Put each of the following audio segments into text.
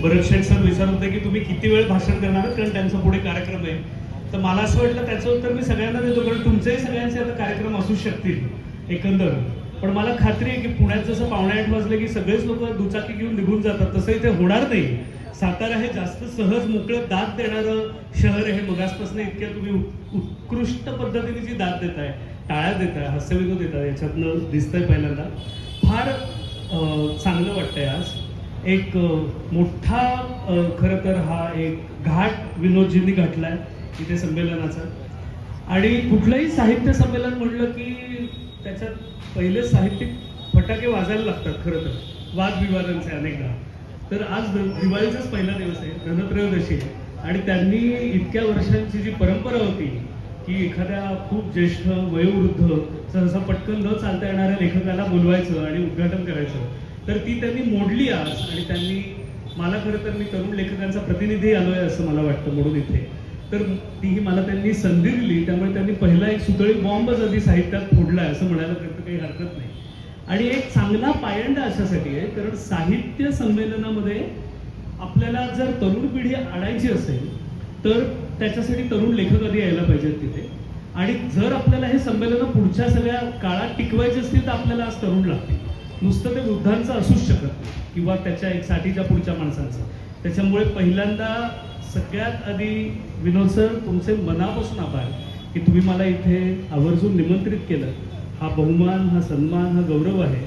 भरत शेठ sir विचारत होते की तुम्ही किती वेळ भाषण करणार, कारण त्यांचा पुढे कार्यक्रम आहे. तर मला असं वाटलं त्याचं उत्तर मी सगळ्यांना देतो, कारण तुमचेही सगळ्यांचे आता कार्यक्रम असू शकतील एकंदर. पण मला खात्री आहे की पुण्यात जसं 7:45 वाजले की सगळेच लोक दुचाकी घेऊन निघून जातात, तसं इथे होणार नाही. सातारा हे जास्त सहज मोकळं दाद देणारं शहर आहे. मगासपासून इतक्या तुम्ही उत्कृष्ट पद्धतीने जी दाद देताय, टाळ्या देताय, हास्यविनोद देताय, याच्यातनं दिसतंय पहिल्यांदा. फार चांगलं वाटतंय. आज एक मोठा खरं तर हा एक घाट विनोदजींनी घातलाय इथे संमेलनाचा. आणि कुठलंही साहित्य संमेलन म्हटलं की त्याच्यात पहिले साहित्यिक फटाके वाजायला लागतात खरं तर, वादविवादांचे अनेकदा. तर आज दिवाळीचाच पहिला दिवस आहे, धनत्रयोदशी आहे. आणि त्यांनी इतक्या वर्षांची जी परंपरा होती की एखाद्या खूप ज्येष्ठ वयोवृद्ध सहसा पटकन न चालता येणाऱ्या लेखकाला बोलवायचं आणि उद्घाटन करायचं, तर ती त्यांनी मोडली आज. आणि त्यांनी मला खरं तर, मी तरुण लेखकांचा प्रतिनिधी आलोय असं मला वाटतं म्हणून इथे, तर तीही मला त्यांनी संधी दिली. त्यामुळे त्यांनी पहिला एक सुतळी बॉम्बच आधी साहित्यात फोडलाय असं म्हणायला काही हरकत नाही. आणि एक चांगला पायंडा अशासाठी आहे कारण साहित्य संमेलनामध्ये आपल्याला जर तरुण पिढी आणायची असेल तर त्याच्यासाठी तरुण लेखक आधी यायला पाहिजेत तिथे. आणि जर आपल्याला हे संमेलन पुढच्या सगळ्या काळात टिकवायचे असतील तर आपल्याला आज तरुण लागतील. नुसतं ते वृद्धांचं असूच शकत नाही किंवा त्याच्या एक साठीच्या पुढच्या माणसांचं. त्याच्यामुळे पहिल्यांदा सगळ्यात आधी विनोद सर तुमचे मनापासून आभार की तुम्ही मला इथे आवर्जून निमंत्रित केलं. हा बहुमान, हा सन्मान, हा गौरव आहे.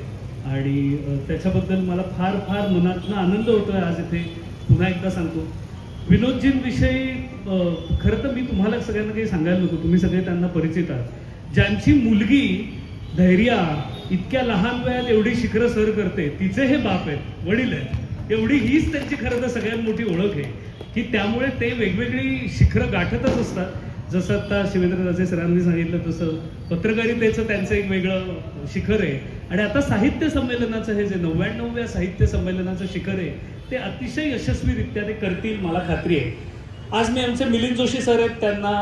आणि त्याच्याबद्दल मला फार फार मनातनं आनंद होतोय आज इथे. पुन्हा एकदा सांगतो, विनोदजींविषयी खरं तर मी तुम्हाला सगळ्यांना काही सांगायला नको, तुम्ही सगळे त्यांना परिचित आहात. ज्यांची मुलगी धैर्या इतक्या लहान वयात एवढी शिखरं सर करते, तिचे हे बाप आहेत, वडील आहेत, एवढी हीच त्यांची खरं तर सगळ्यात मोठी ओळख आहे की त्यामुळे ते वेगवेगळी शिखरं गाठतच असतात. जसं आता शिवेंद्रराजे सरांनी सांगितलं तसं पत्रकारितेचं त्यांचं एक वेगळं शिखर आहे. आणि आता साहित्य संमेलनाचं हे जे 99व्या साहित्य संमेलनाचं शिखर आहे ते अतिशय यशस्वीरित्या ते करतील मला खात्री आहे. आज मी आमचे मिलिंद जोशी सर आहेत, त्यांना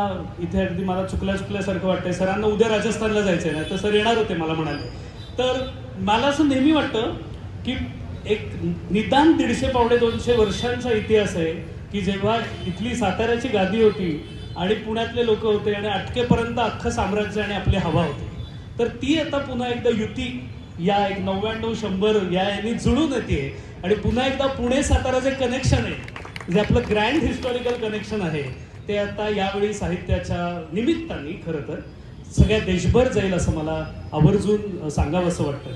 इथे अगदी मला चुकल्यासारखं वाटतंय. सरांना उद्या राजस्थानला जायचं नाही तर सर येणार होते मला म्हणाले. तर मला असं नेहमी वाटतं की एक निदान 150-200 वर्षांचा इतिहास आहे की जेव्हा इथली साताऱ्याची गादी होती आणि पुण्यातले लोक होते आणि अटकेपर्यंत अख्खं साम्राज्य आणि आपली हवा होती, तर ती आता पुन्हा एकदा युती या एक 99-100 या यांनी जुळून येते. आणि पुन्हा एकदा पुणे सातारा जे कनेक्शन आहे, जे आपलं ग्रँड हिस्टॉरिकल कनेक्शन आहे, ते आता यावेळी साहित्याच्या निमित्ताने खरं तर सगळ्या देशभर जाईल असं मला आवर्जून सांगावं असं वाटतं.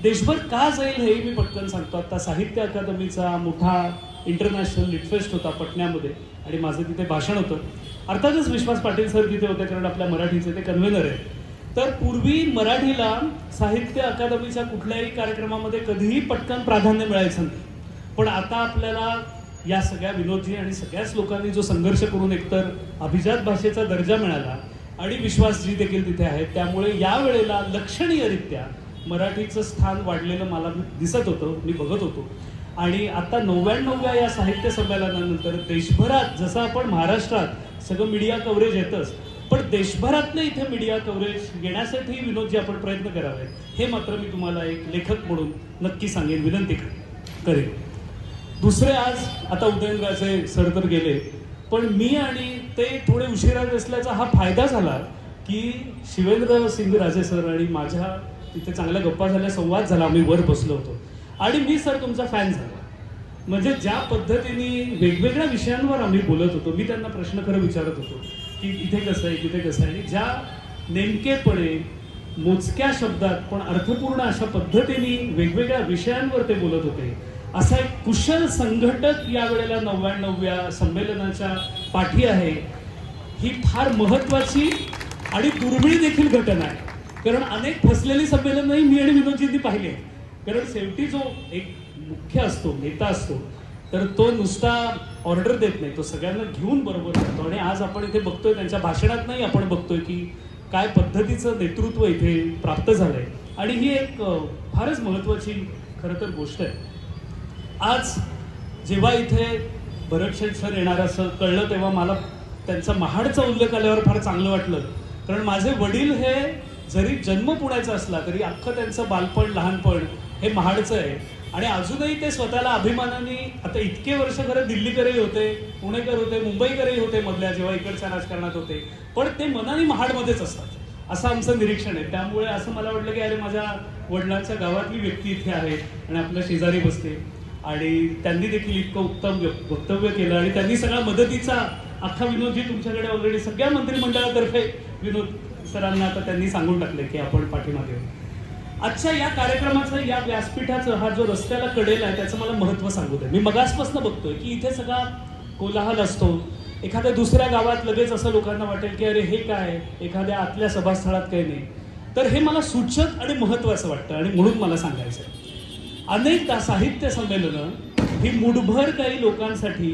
देशभर का जाईल हेही मी पटकन सांगतो. आता साहित्य अकादमीचा मोठा इंटरनॅशनल लिटफेस्ट होता पटण्यामध्ये आणि माझं तिथे भाषण होतं. अर्थातच विश्वास पाटील सर तिथे होते कारण आपल्या मराठीचे ते कन्व्हेनर आहे. तर पूर्वी मराठीला साहित्य अकादमीच्या कुठल्याही कार्यक्रमामध्ये कधीही पटकन प्राधान्य मिळायचं नाही. पण आता आपल्याला या सगळ्या विनोदजी आणि सगळ्याच लोकांनी जो संघर्ष करून एकतर अभिजात भाषेचा दर्जा मिळाला आणि विश्वासजी देखील तिथे आहेत, त्यामुळे यावेळेला लक्षणीयरित्या मराठीचं स्थान वाढलेलं मला दिसत होतं, मी बघत होतो. आणि आता 99व्या या साहित्य संमेलनानंतर देशभरात जसं आपण महाराष्ट्रात सगळं मीडिया कव्हरेज येतच, पण देशभरातलं इथे मीडिया कव्हरेज येण्यासाठी विनोदजी आपण प्रयत्न करावे हे मात्र मी तुम्हाला एक लेखक म्हणून नक्की सांगेन, विनंती करेन. दुसरे आज आता उदयनराजे सर तर गेले, पण मी आणि ते थोडे उशिरा असल्याचा हा फायदा झाला की शिवेंद्र सिंग राजे सर आणि माझ्या तिथे चांगल्या गप्पा झाल्या, संवाद झाला, आम्ही वर बसलो होतो. आणि मी सर तुमचा फॅन झाला. म्हणजे ज्या पद्धतीने वेगवेगळ्या विषयांवर आम्ही बोलत होतो, मी त्यांना प्रश्न खरं विचारत होतो की इथे कसं आहे, तिथे कसं आहे, आणि ज्या नेमकेपणे मोजक्या शब्दात पण अर्थपूर्ण अशा पद्धतीने वेगवेगळ्या विषयांवर ते बोलत होते. असा एक कुशल संघटक यावेळेला 99व्या संमेलनाच्या पाठी आहे. ही फार महत्वाची आणि दुर्मिळ देखील घटना आहे, कारण अनेक फसलेली संमेलनही मी आणि विनोदजींनी पाहिले. कारण शेवटी जो एक मुख्य असतो, नेता असतो, तर तो नुसता ऑर्डर देत नाही, तो सगळ्यांना घेऊन बरोबर करतो. आणि आज आपण इथे बघतोय त्यांच्या भाषणात नाही आपण बघतोय की काय पद्धतीचं नेतृत्व इथे प्राप्त झालंय. आणि ही एक फारच महत्वाची खरं तर गोष्ट आहे. आज जेव्हा इथे भरत शेठ सर येणार असं कळलं तेव्हा मला त्यांचा महाडचा उल्लेख आल्यावर फार चांगलं वाटलं. कारण माझे वडील हे जरी जन्म पुण्याचा असला तरी अख्खं त्यांचं बालपण, लहानपण हे महाडचं आहे. आणि अजूनही ते स्वतःला अभिमानाने, आता इतके वर्ष खरं दिल्लीकरही होते, पुणेकर होते, मुंबईकरही होते मधल्या, जेव्हा इकडच्या राजकारणात होते, पण ते मनाने महाडमध्येच असतात असं आमचं निरीक्षण आहे. त्यामुळे असं मला वाटलं की अरे माझ्या वडिलांच्या गावातली व्यक्ती इथे आहे आणि आपल्या शेजारी बसते, आणि त्यांनी देखील इतकं उत्तम वक्तव्य केलं, आणि त्यांनी सगळा मदतीचा अख्खा विनोदजी तुमच्याकडे ऑलरेडी सगळ्या मंत्रिमंडळातर्फे विनोद सरांना आता त्यांनी सांगून टाकले की आपण पाठीमागे. आजच्या या कार्यक्रमाचं, या व्यासपीठाचं, हा जो रस्त्याला कडेला आहे त्याचं मला महत्त्व सांगू दे. मी मगासपासून बघतोय की इथे सगळा कोलाहल असतो. एखाद्या दुसऱ्या गावात लगेच असं लोकांना वाटेल की अरे हे काय, एखाद्या आतल्या सभास्थळात काही नाही. तर हे मला सूचक आणि महत्त्वाचं वाटतं, आणि म्हणून मला सांगायचं आहे. अनेकदा साहित्य संमेलनं ही मुठभर काही लोकांसाठी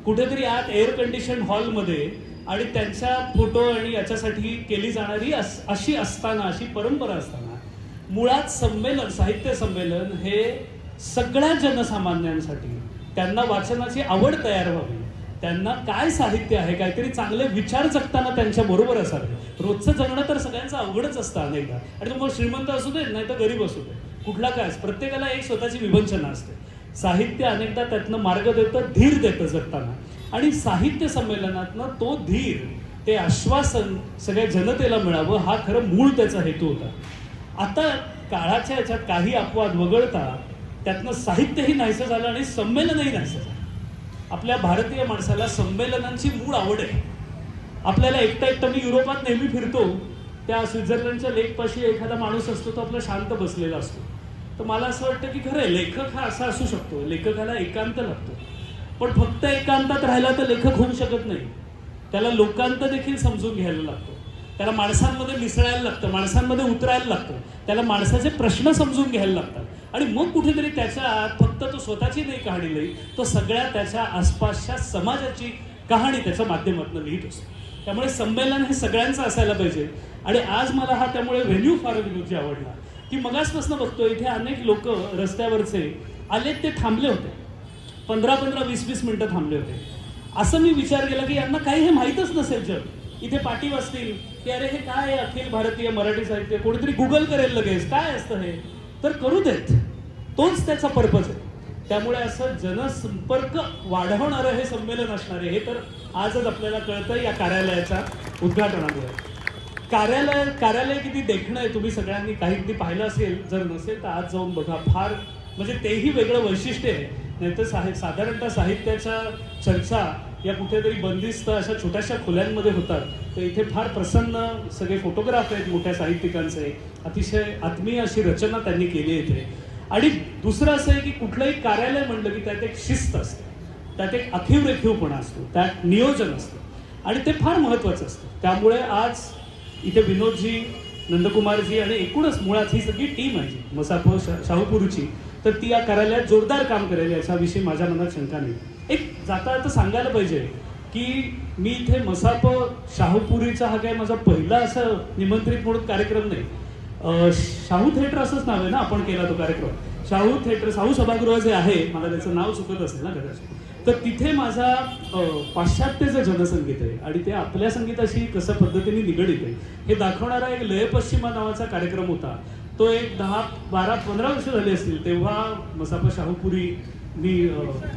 कुठेतरी आत एअर कंडिशन हॉलमध्ये आणि त्यांच्या फोटो आणि याच्यासाठी केली जाणारी अशी असताना, अशी परंपरा असताना, मुळात संमेलन, साहित्य संमेलन हे सगळ्या जनसामान्यांसाठी, त्यांना वाचनाची आवड तयार व्हावी, त्यांना काय साहित्य आहे, काहीतरी चांगले विचार जगताना त्यांच्या बरोबर असावे. रोजचं जगणं तर सगळ्यांचं अवघडच असतं अनेकदा, आणि तो मग श्रीमंत असू दे नाही तर गरीब असू दे, कुठला काय, प्रत्येकाला एक स्वतःची विवंचना असते. साहित्य अनेकदा त्यातनं मार्ग देतं, धीर देतं जगताना, आणि साहित्य संमेलनातनं तो धीर, ते आश्वासन सगळ्या जनतेला मिळावं, हा खरं मूळ त्याचा हेतू होता. आता काळाच्या याच्यात काही अपवाद वगळता त्यातनं साहित्यही नाहीसं झालं आणि संमेलनही नाहीसं झालं. आपल्या भारतीय माणसाला संमेलनांची मूळ आवड आहे. आपल्याला एकटा एकटा, मी युरोपात नेहमी फिरतो, त्या स्वित्झर्लंडच्या लेकपाशी एखादा माणूस असतो, तो आपला शांत बसलेला असतो. तर मला असं वाटतं की खरं लेखक हा असा असू शकतो, लेखकाला एकांत लागतो, पण फक्त एकांतात राहिला तर लेखक होऊ शकत नाही. त्याला लोकांत देखील समजून घ्यायला लागतो, त्याला माणसांमध्ये मिसळायला लागतं, माणसांमध्ये उतरायला लागतं, त्याला माणसाचे प्रश्न समजून घ्यायला लागतात, आणि मग कुठेतरी त्याच्या आत फक्त तो स्वतःची नाही कहाणी नाही, तो सगळ्या त्याच्या आसपासच्या समाजाची कहाणी त्याच्या माध्यमातून लिहित असतो. त्यामुळे संमेलन हे सगळ्यांचं असायला पाहिजे. आणि आज मला हा त्यामुळे व्हेन्यू फार विनोदजी आवडला की मगासपासून बघतो इथे अनेक लोक रस्त्यावरचे आले, ते थांबले होते, 15-15, 20-20 मिनिटं थांबले होते. असं मी विचार केला की यांना काही हे माहीतच नसेल जग. इथे पाठी वाजतील की अरे हे काय आहे, अखिल भारतीय मराठी साहित्य, कोणीतरी गुगल करेल लगेच काय असतं हे, तर करू देत, तोच त्याचा पर्पज आहे. त्यामुळे असं जनसंपर्क वाढवणारं हे संमेलन असणार आहे, हे तर आजच आपल्याला कळतं या कार्यालयाच्या उद्घाटनामुळे. कार्यालय किती देखणं आहे, तुम्ही सगळ्यांनी काही पाहिलं असेल, जर नसेल तर आज जाऊन बघा. फार म्हणजे तेही वेगळं वैशिष्ट्य आहे. नाहीतर साधारणतः साहित्याच्या चर्चा या कुठेतरी बंदिस्त अशा छोट्याशा खोल्यांमध्ये होतात, तर इथे फार प्रसन्न सगळे फोटोग्राफ आहेत मोठ्या साहित्यिकांचे, अतिशय आत्मीय अशी रचना त्यांनी केली आहे इथे. आणि दुसरं असं आहे की कुठलंही कार्यालय म्हणलं की त्यात एक शिस्त असते, त्यात एक आखीव रेखीवपणा असतो, त्यात नियोजन असतं, आणि ते फार महत्त्वाचं असतं. त्यामुळे आज इथे विनोदजी, नंदकुमारजी आणि एकूणच मुळात ही सगळी टीम आहे जी मसाप शाहूपुरीची, तर ती या कार्यालयात जोरदार काम करेल याच्याविषयी माझ्या मनात शंका नाही. एक जाता सांगायला पाहिजे की मी इथे मसाप शाहूपुरीचा हा काय माझा पहिला असं निमंत्रित म्हणून कार्यक्रम नाही. शाहू थिएटर असंच नाव आहे ना, आपण केला तो कार्यक्रम. शाहू थिएटर, शाहू सभागृह जे आहे, मला त्याचं नाव चुकत असेल ना कदाचित, तर तिथे माझा पाश्चात्याचं जनसंगीत आहे आणि ते आपल्या संगीताशी कसं पद्धतीने निगडीत आहे हे दाखवणारा एक लय पश्चिमा नावाचा कार्यक्रम होता. तो एक 10-12-15 वर्ष झाली असतील, तेव्हा मसाप शाहूपुरी मी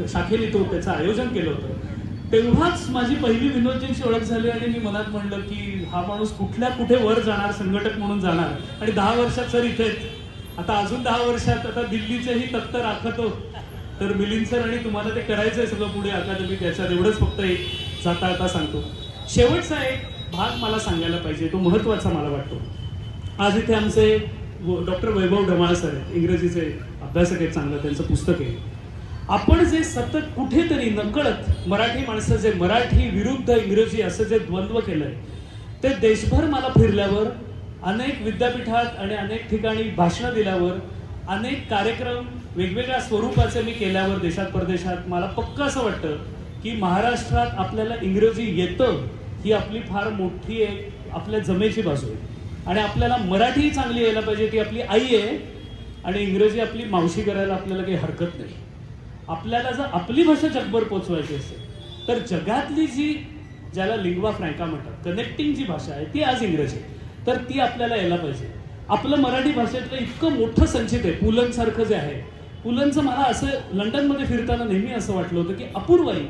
शाखेने तो त्याचं आयोजन केलं होतं. तेव्हाच माझी पहिली विनोदजींची ओळख झाली आणि मी मनात म्हणलं की हा माणूस कुठे वर जाणार, संघटक म्हणून जाणार, आणि 10 वर्षात सर इथेच, आता अजून 10 वर्षात आता दिल्लीचेही तख्त राखतो, तर मिलिंद सर आणि तुम्हाला ते करायचं आहे सगळं पुढे अकादमी, त्याच्यात एवढंच फक्त एक जाता सांगतो. शेवटचा एक भाग मला सांगायला पाहिजे, तो महत्त्वाचा मला वाटतो. आज इथे आमचे डॉक्टर वैभव ढमाळ सर आहेत, इंग्रजीचे अभ्यासक आहेत, चांगलं त्यांचं पुस्तक आहे. आपण जे सतत कुठेतरी नकळत मराठी माणसं जे मराठी विरुद्ध इंग्रजी असं जे द्वंद्व केलंय, ते देशभर मला फिरल्यावर, अनेक विद्यापीठात आणि अनेक ठिकाणी भाषणं दिल्यावर, अनेक कार्यक्रम वेगवेगळ्या स्वरूपाचे मी केल्यावर देशात परदेशात, मला पक्क असं वाटतं की महाराष्ट्रात आपल्याला इंग्रजी येतं ही आपली फार मोठी एक आपल्या जमेची बाजू आहे. आणि आपल्याला मराठी चांगली यायला पाहिजे, ती आपली आई आहे, आणि इंग्रजी आपली मावशी करायला आपल्याला काही हरकत नाही. आपल्याला जर आपली भाषा जगभर पोचवायची असेल तर जगातली जी, ज्याला लिंग्वा फ्रँका म्हणतात, कनेक्टिंग जी भाषा आहे ती आज इंग्रजी, तर ती आपल्याला यायला पाहिजे. आपलं मराठी भाषेतलं इतकं मोठं संचित आहे, पुलंसारखं जे आहे, पुलंचं मला असं लंडनमध्ये फिरताना नेहमी असं वाटलं होतं की अपूर्व आहे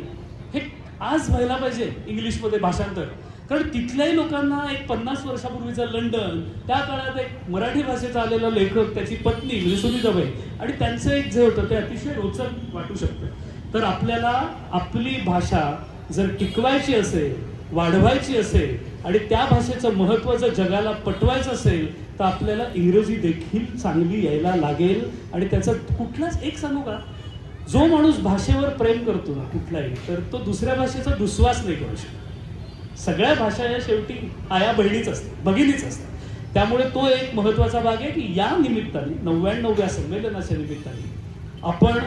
हे आज व्हायला पाहिजे इंग्लिशमध्ये भाषांतर. कारण तिथल्याही लोकांना एक 50 वर्षापूर्वीचं लंडन, त्या काळात एक मराठी भाषेचा आलेला लेखक, त्याची पत्नी म्हणजे सुनीताबाई, आणि त्यांचं एक जे होतं ते अतिशय रोचक वाटू शकतं. तर आपल्याला आपली भाषा जर टिकवायची असेल, वाढवायची असेल आणि त्या भाषेचं महत्त्व जर जगाला पटवायचं असेल तर आपल्याला इंग्रजी देखील चांगली यायला लागेल. आणि त्याचं कुठलाच एक सांगू का, जो माणूस भाषेवर प्रेम करतो ना कुठलाही, तर तो दुसऱ्या भाषेचा दुस्वास नाही करू शकत. सगळ्या भाषा या शेवटी आया बहिणीच असतात, भगिनीच असतात. त्यामुळे तो एक महत्त्वाचा भाग आहे की या निमित्ताने 99व्या संमेलनाच्या निमित्ताने आपण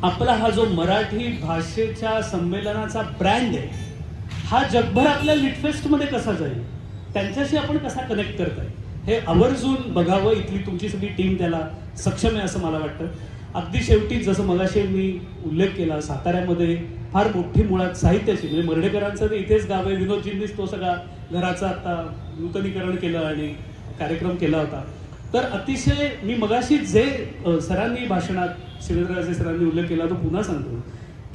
आपला हा जो मराठी भाषेच्या संमेलनाचा ब्रँड आहे हा जगभर आपल्या लिटफेस्टमध्ये कसा जाईल, त्यांच्याशी आपण कसा कनेक्ट करताय हे आवर्जून बघावं. इथली तुमची सगळी टीम त्याला सक्षम आहे असं मला वाटतं. अगदी शेवटी जसं मगाशी मी उल्लेख केला, साताऱ्यामध्ये फार मोठी मुळात साहित्याची म्हणजे मर्ढेकरांचं तर इथेच गाव आहे. विनोदजींनीच तो सगळा घराचा आता नूतनीकरण केलं आणि कार्यक्रम केला होता. तर अतिशय मी मगाशी जे सरांनी भाषणात शिवेंद्रराजे सरांनी उल्लेख केला तो पुन्हा सांगतो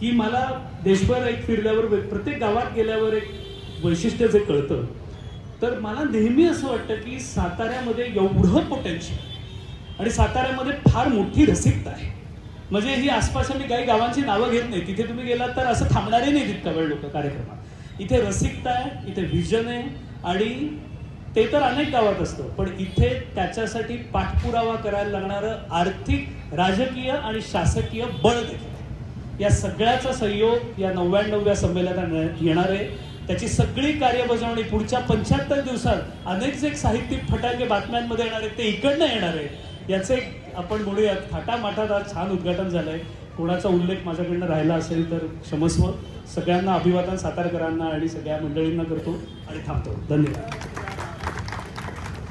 की मला देशभर एक फिरल्यावर प्रत्येक गावात गेल्यावर एक वैशिष्ट्य जे कळतं, तर मला नेहमी असं वाटतं की साताऱ्यामध्ये एवढं पोटेन्शियल आणि साताऱ्यामध्ये फार मोठी रसिकता आहे. म्हणजे ही आसपासच्या मी काही गावांची नावं घेत नाही, तिथे तुम्ही गेलात तर असं थांबणारे नाही तितका वेळ लोक कार्यक्रमात. इथे रसिकता आहे, इथे व्हिजन आहे आणि ते तर अनेक गावात असतं, पण इथे त्याच्यासाठी पाठपुरावा करायला लागणारं आर्थिक, राजकीय आणि शासकीय बळ देखील. या सगळ्याचा संयोग या 99व्या संमेलनात येणार आहे. त्याची सगळी कार्यबजावणी पुढच्या 75 दिवसात अनेक जे साहित्यिक फटाके बातम्यांमध्ये येणार आहेत ते इकडनं येणार आहे. याचं एक आपण बोलूयात, थाटामाटात आज छान उद्घाटन झालंय. कोणाचा उल्लेख माझ्याकडनं राहिला असेल तर क्षमस्व. सगळ्यांना अभिवादन सातारकरांना आणि सगळ्या मंडळींना करतो आणि थांबतो. धन्यवाद.